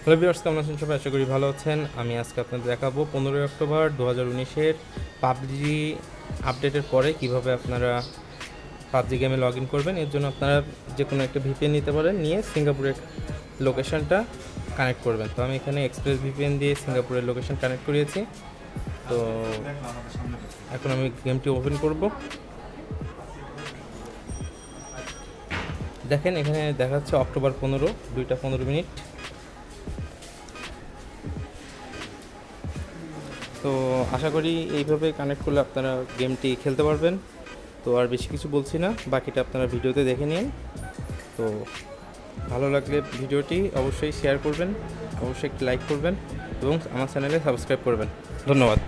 Hello viewers, কেমন আছেন সবাই? আশা করি ভালো আছেন। আমি আজকে আপনাদের দেখাবো 15 অক্টোবর 2019-এর পাবজি আপডেটের পরে কিভাবে আপনারা পাবজি গেমে লগ ইন করবেন। এর জন্য আপনারা যে কোনো একটা ভিপিএন নিতে পারেন, নিয়ে সিঙ্গাপুরের লোকেশনটা কানেক্ট করবেন। তো আমি এখানে এক্সপ্রেস ভিপিএন দিয়ে সিঙ্গাপুরের লোকেশন কানেক্ট করিয়েছি। তো এখন আমি গেমটি ওপেন করব। দেখেন এখানে দেখা যাচ্ছে অক্টোবর 15, 2:15। তো আশা করি এইভাবে কানেক্ট করলে আপনারা গেমটি খেলতে পারবেন। তো আর বেশি কিছু বলছি না, বাকিটা আপনারা ভিডিওতে দেখে নিন। তো ভালো লাগলে ভিডিওটি অবশ্যই শেয়ার করবেন, অবশ্যই একটি লাইক করবেন এবং আমার চ্যানেলে সাবস্ক্রাইব করবেন। ধন্যবাদ।